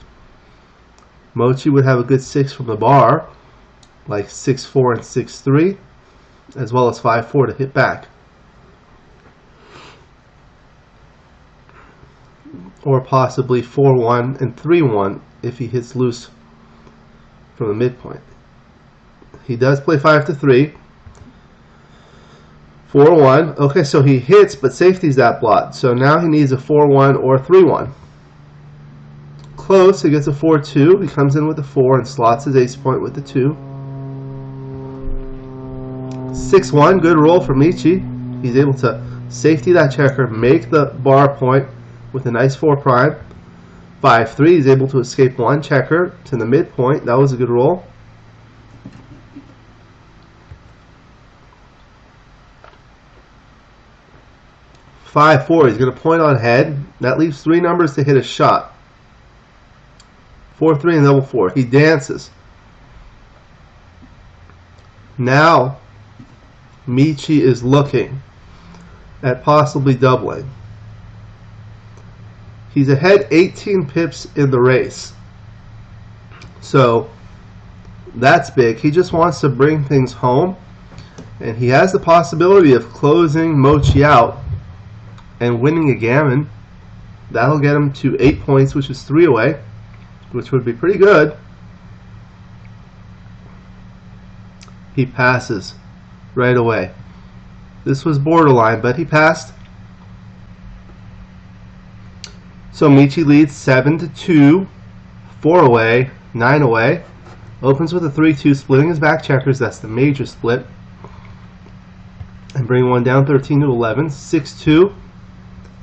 Mochy would have a good 6 from the bar, like 6-4 and 6-3, as well as 5-4 to hit back. Or possibly 4-1 and 3-1 if he hits loose from the midpoint. He does play 5 to 3. 4-1. Okay, so he hits, but safety's that blocked. So now he needs a 4-1 or 3-1. Close, he gets a 4-2. He comes in with a 4 and slots his ace point with the 2. 6-1, good roll for Michi. He's able to safety that checker, make the bar point with a nice 4 prime. 5-3, he's able to escape 1 checker to the midpoint. That was a good roll. 5-4, he's going to point on head. That leaves 3 numbers to hit a shot. 4-3 and double 4. He dances. Now, Michi is looking at possibly doubling. He's ahead 18 pips in the race. So, that's big. He just wants to bring things home. And he has the possibility of closing Mochy out and winning a gammon. That'll get him to 8 points, which is 3 away, which would be pretty good. He passes right away. This was borderline, but he passed. So Michi leads 7-2, 4 away, 9 away. Opens with a 3-2, splitting his back checkers. That's the major split. And bring one down 13-11, 6-2.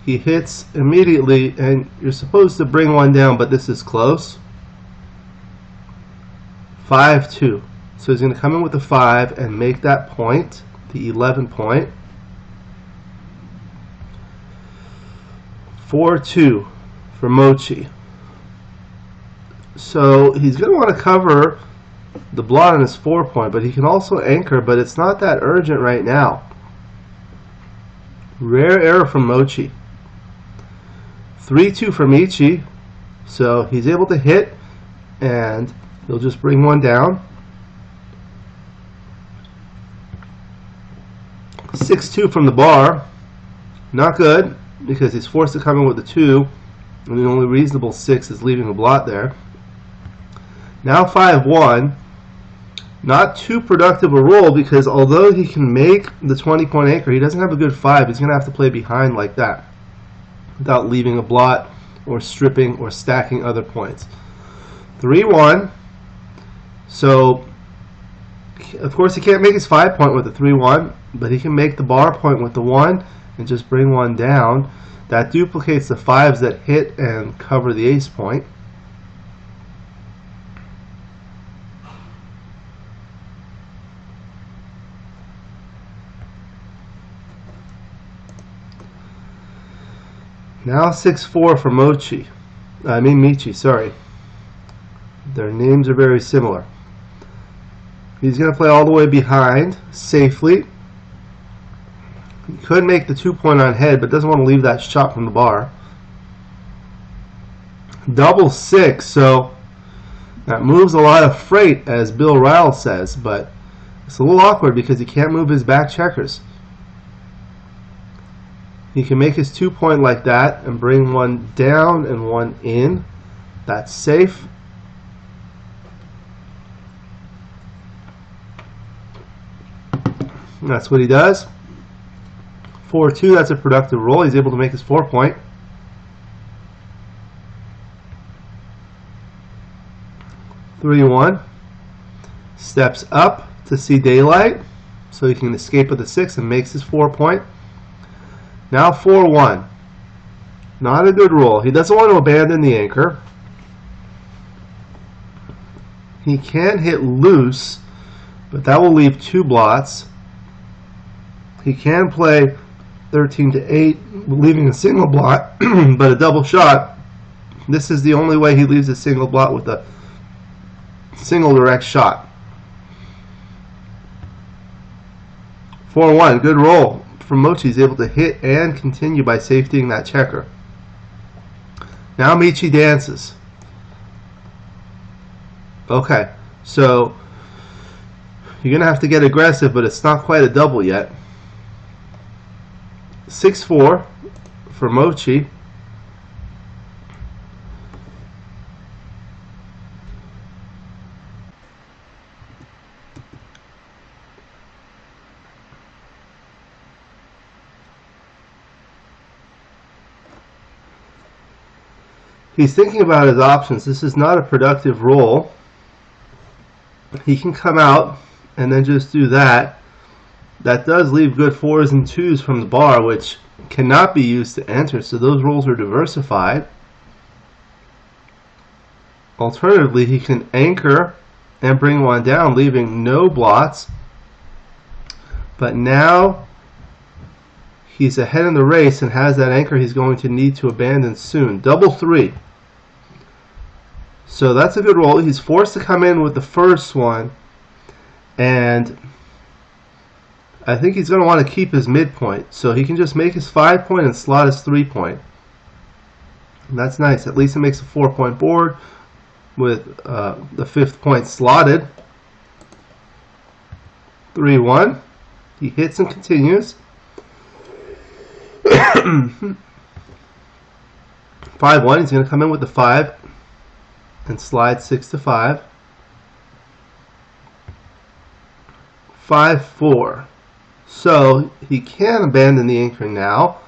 He hits immediately, and you're supposed to bring one down, but this is close. 5-2. So he's going to come in with a 5 and make that point, the 11 point. 4-2 for Mochy. So he's going to want to cover the blot on his 4 point, but he can also anchor, but it's not that urgent right now. Rare error from Mochy. 3-2 for Michi. So he's able to hit, and he'll just bring one down. 6-2 from the bar. Not good, because he's forced to come in with a 2, and the only reasonable 6 is leaving a blot there. Now 5-1. Not too productive a roll, because although he can make the 20-point anchor, he doesn't have a good 5. He's going to have to play behind like that without leaving a blot or stripping or stacking other points. 3-1. So, of course, he can't make his 5 point with the 3-1, but he can make the bar point with the 1 and just bring one down. That duplicates the 5s that hit and cover the ace point. Now 6-4 for Michi, sorry. Their names are very similar. He's going to play all the way behind, safely. He could make the 2 point on head, but doesn't want to leave that shot from the bar. Double 6, so that moves a lot of freight, as Bill Ryle says, but it's a little awkward because he can't move his back checkers. He can make his 2 point like that and bring one down and one in. That's safe. And that's what he does. 4-2, that's a productive roll. He's able to make his 4 point. (3-1). Steps up to see daylight, so he can escape with a 6 and makes his 4 point. Now 4-1. Not a good roll. He doesn't want to abandon the anchor. He can hit loose, but that will leave 2 blots. He can play 13 to 8, leaving a single blot, but a double shot. This is the only way he leaves a single blot with a single direct shot. 4-1, good roll from Mochi. He's able to hit and continue by safetying that checker. Now Michi dances. Okay, so you're going to have to get aggressive, but it's not quite a double yet. 6-4 for Mochi. He's thinking about his options. This is not a productive roll. He can come out and then just do that. That does leave good 4s and 2s from the bar, which cannot be used to enter, so those rolls are diversified. Alternatively, he can anchor and bring one down, leaving no blots. But now he's ahead in the race and has that anchor he's going to need to abandon soon. Double 3. So that's a good roll. He's forced to come in with the first one, and I think he's going to want to keep his midpoint. So he can just make his 5-point and slot his 3-point. And that's nice. At least it makes a 4-point board with the 5th point slotted. 3-1. He hits and continues. 5-1. He's going to come in with the 5 and slide 6 to 5. 5-4. So he can abandon the anchor now.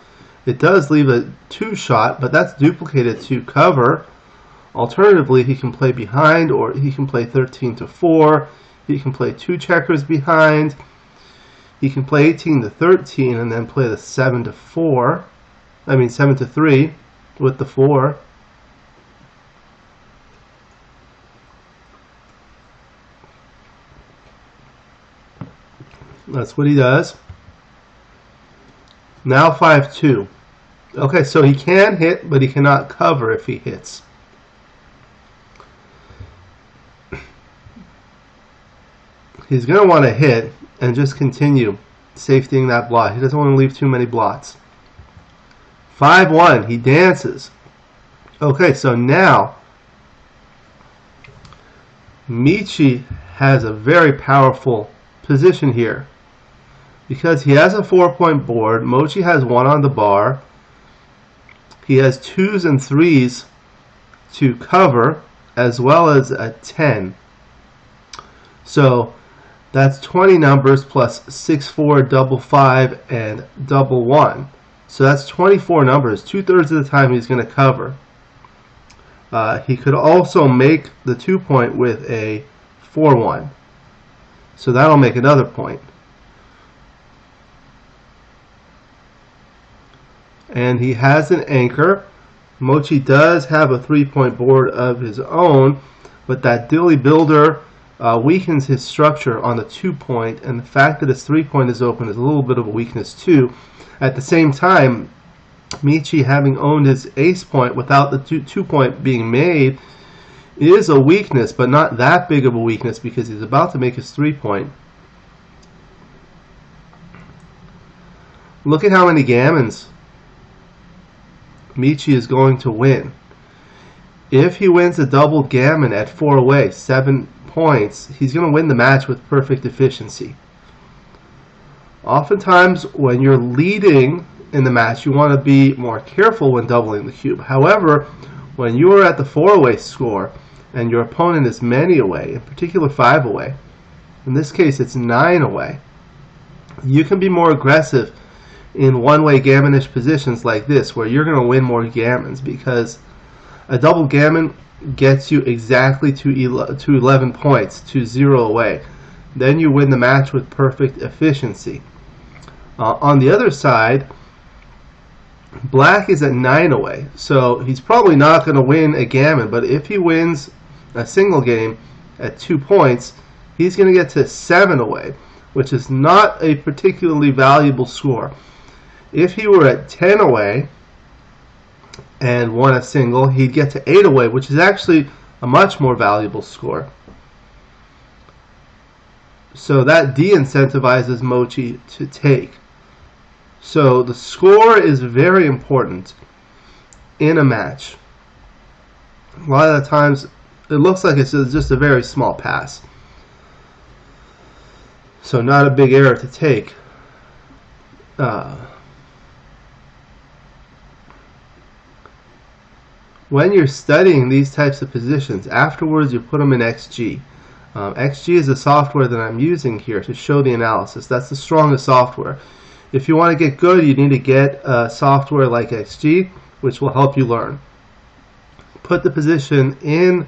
It does leave a 2 shot, but that's duplicated to cover. Alternatively, he can play behind, or he can play 13 to 4. He can play 2 checkers behind. He can play 18 to 13 and then play the 7 to 4. I mean 7 to 3 with the 4. That's what he does. Now 5-2. Okay, so he can hit, but he cannot cover if he hits. He's going to want to hit and just continue safetying that blot. He doesn't want to leave too many blots. 5-1. He dances. Okay, so now Michi has a very powerful position here. Because he has a 4-point board, Mochi has 1 on the bar. He has 2s and 3s to cover, as well as a 10. So that's 20 numbers plus 6-4, double 5, and double 1. So that's 24 numbers. 2/3 of the time he's going to cover. He could also make the 2-point with a 4-1. So that'll make another point. And he has an anchor. Mochi does have a 3-point board of his own, but that dilly builder weakens his structure on the 2-point, and the fact that his 3-point is open is a little bit of a weakness too. At the same time, Michi, having owned his ace point without the 2-point being made, is a weakness, but not that big of a weakness because he's about to make his 3-point. Look at how many gammons Michi is going to win. If he wins a double gammon at 4 away, 7 points, he's going to win the match with perfect efficiency. Oftentimes, when you're leading in the match, you want to be more careful when doubling the cube. However, when you are at the 4-away score and your opponent is many away, in particular 5 away, in this case it's 9 away, you can be more aggressive in one-way gammonish positions like this, where you're going to win more gammons, because a double gammon gets you exactly to 11 points, to 0 away. Then you win the match with perfect efficiency. On the other side, black is at 9 away, so he's probably not going to win a gammon, but if he wins a single game at 2 points, he's going to get to 7 away, which is not a particularly valuable score. If he were at 10 away and won a single, he'd get to 8 away, which is actually a much more valuable score. So that de-incentivizes Mochy to take. So the score is very important in a match. A lot of the times it looks like it's just a very small pass. So not a big error to take. When you're studying these types of positions, afterwards you put them in XG. XG is the software that I'm using here to show the analysis. That's the strongest software. If you want to get good, you need to get software like XG, which will help you learn. Put the position in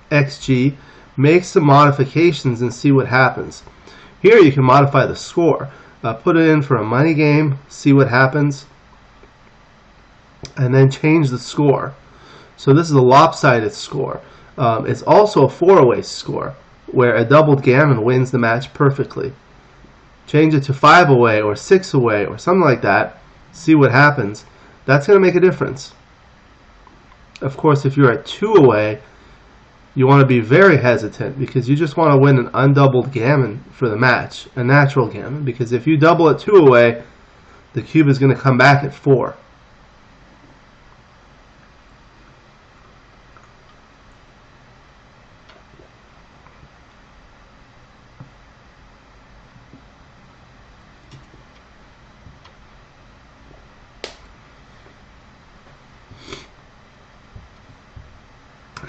XG, make some modifications, and see what happens. Here you can modify the score. Put it in for a money game, see what happens, and then change the score. So this is a lopsided score. It's also a 4-away score, where a doubled gammon wins the match perfectly. Change it to 5 away or 6 away or something like that. See what happens. That's going to make a difference. Of course, if you're at 2 away, you want to be very hesitant because you just want to win an undoubled gammon for the match, a natural gammon, because if you double at 2 away, the cube is going to come back at 4.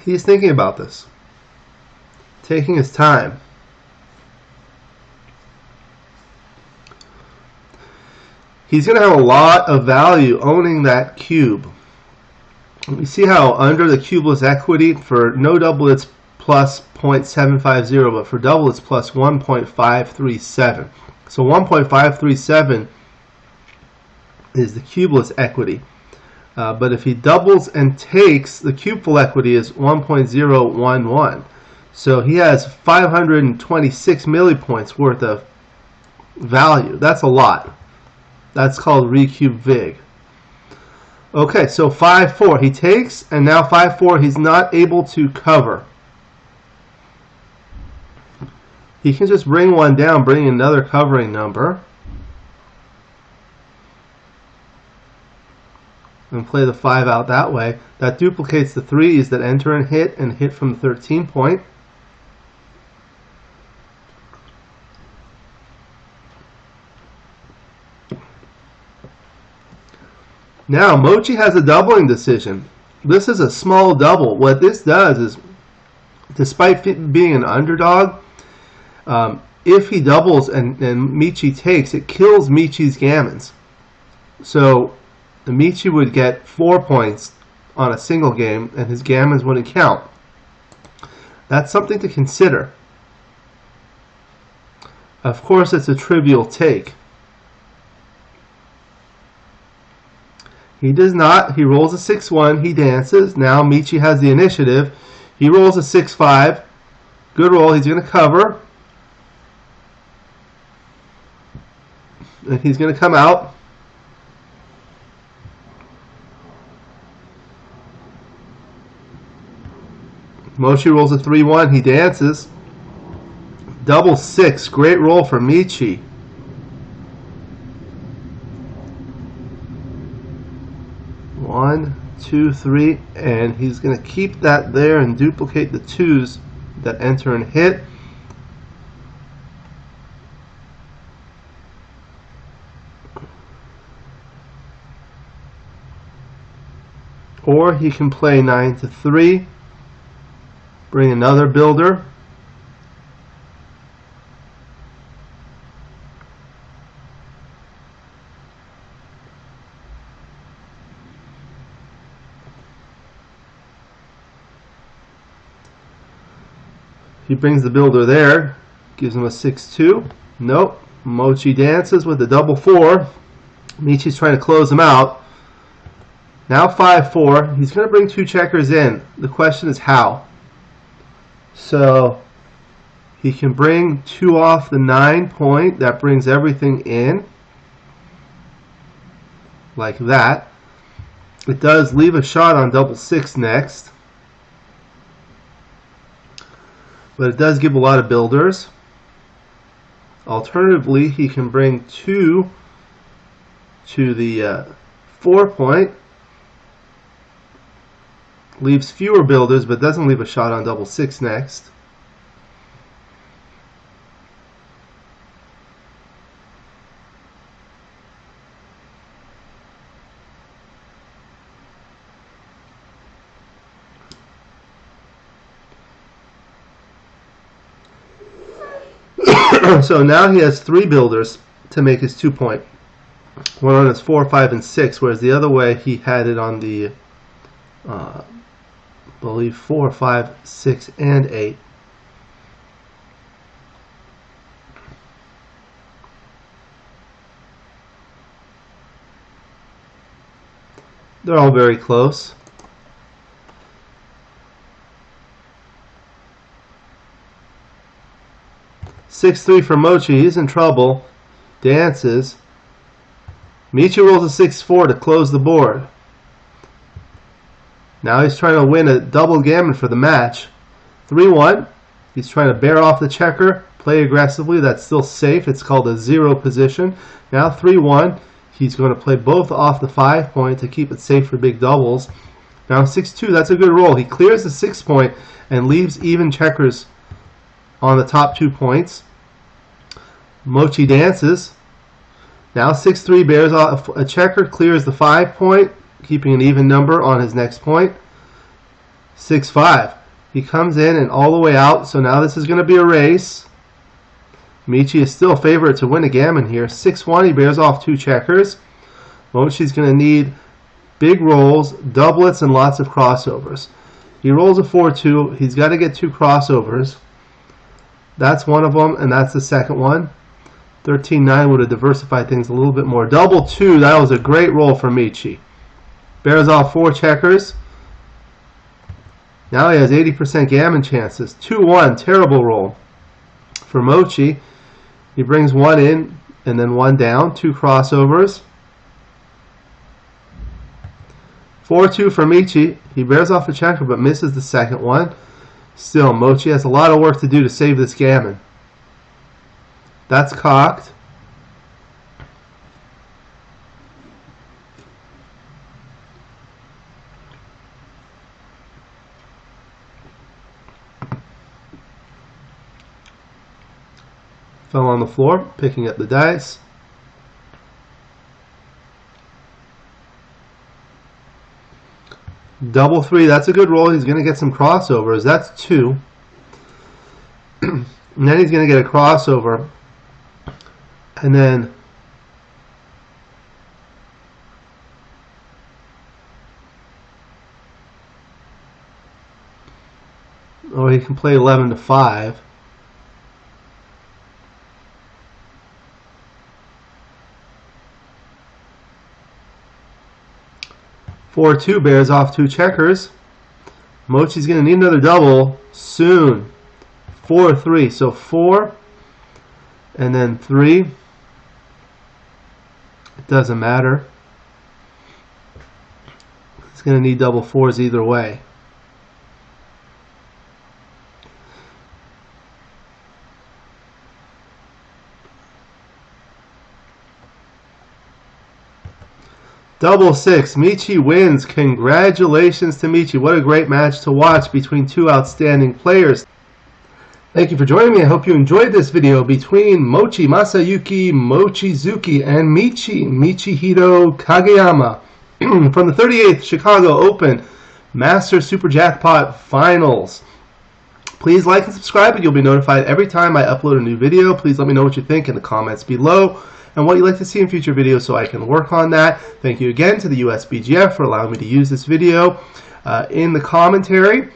He's thinking about this, taking his time. He's going to have a lot of value owning that cube. We see how under the cubeless equity, for no double it's plus 0.750, but for double it's plus 1.537. So 1.537 is the cubeless equity. But if he doubles and takes, the cubeful equity is 1.011. So he has 526 millipoints worth of value. That's a lot. That's called recube vig. Okay, so 5-4 he takes, and now 5-4 he's not able to cover. He can just bring one down, bring another covering number, and play the 5 out that way. That duplicates the 3s that enter and hit from the 13 point. Now Mochy has a doubling decision. This is a small double. What this does is, despite being an underdog, if he doubles and Michi takes, it kills Michi's gammons. So the Michi would get 4 points on a single game, and his gammons wouldn't count. That's something to consider. Of course, it's a trivial take. He does not. He rolls a 6-1. He dances. Now Michi has the initiative. He rolls a 6-5. Good roll. He's going to cover. And he's going to come out. Mochy rolls a 3-1. He dances. Double 6. Great roll for Michi. One, 2, 3, and he's going to keep that there and duplicate the 2s that enter and hit. Or he can play 9-3. Bring another builder. He brings the builder there, gives him a 6-2. Nope. Mochy dances with the double 4. Michi's trying to close him out. Now 5-4. He's going to bring 2 checkers in. The question is how. So He can bring 2 off the 9 point. That brings everything in. Like that. It does leave a shot on double 6 next. But it does give a lot of builders. Alternatively, he can bring 2 to the 4 point. Leaves fewer builders, but doesn't leave a shot on double 6 next. So now he has 3 builders to make his 2 point. One on his 4, 5, and 6, whereas the other way he had it on the, I believe 4, 5, 6, and 8. They're all very close. Six, 3 for Mochy. He's in trouble. Dances. Michi rolls a 6-4 to close the board. Now he's trying to win a double gammon for the match. 3-1. He's trying to bear off the checker. Play aggressively. That's still safe. It's called a 0 position. Now 3-1. He's going to play both off the 5 point to keep it safe for big doubles. Now 6-2. That's a good roll. He clears the 6 point and leaves even checkers on the top 2 points. Mochy dances. Now 6-3 bears off a checker, clears the 5 point, keeping an even number on his next point. 6-5. He comes in and all the way out, so now this is going to be a race. Michi is still favorite to win a gammon here. 6-1, he bears off 2 checkers. Mochy's going to need big rolls, doublets, and lots of crossovers. He rolls a 4-2. He's got to get 2 crossovers. That's one of them, and that's the second one. 13-9 would have diversified things a little bit more. Double 2, that was a great roll for Michi. Bears off 4 checkers. Now he has 80% gammon chances. 2-1, terrible roll for Mochy. He brings 1 in and then 1 down. 2 crossovers. 4-2 for Michi. He bears off a checker but misses the second one. Still, Mochy has a lot of work to do to save this gammon. That's cocked. Fell on the floor, picking up the dice. Double 3, that's a good roll. He's going to get some crossovers. That's 2. And then he's going to get a crossover. And then or he can play 11-5. Four 2 bears off 2 checkers. Mochy's going to need another double soon. 4-3, so 4 and then 3. It doesn't matter. It's going to need double 4s either way. Double 6. Michi wins. Congratulations to Michi. What a great match to watch between 2 outstanding players. Thank you for joining me. I hope you enjoyed this video between Mochy, Masayuki Mochizuki, and Michihito Kageyama from the 38th Chicago Open Masters Super Jackpot Finals. Please like and subscribe and you'll be notified every time I upload a new video. Please let me know what you think in the comments below and what you'd like to see in future videos so I can work on that. Thank you again to the USBGF for allowing me to use this video in the commentary.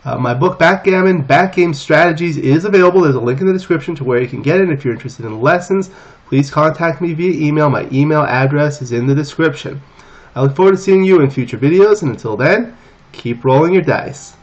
My book, Backgammon, Backgame Strategies, is available. There's a link in the description to where you can get it. If you're interested in lessons, please contact me via email. My email address is in the description. I look forward to seeing you in future videos, and until then, keep rolling your dice.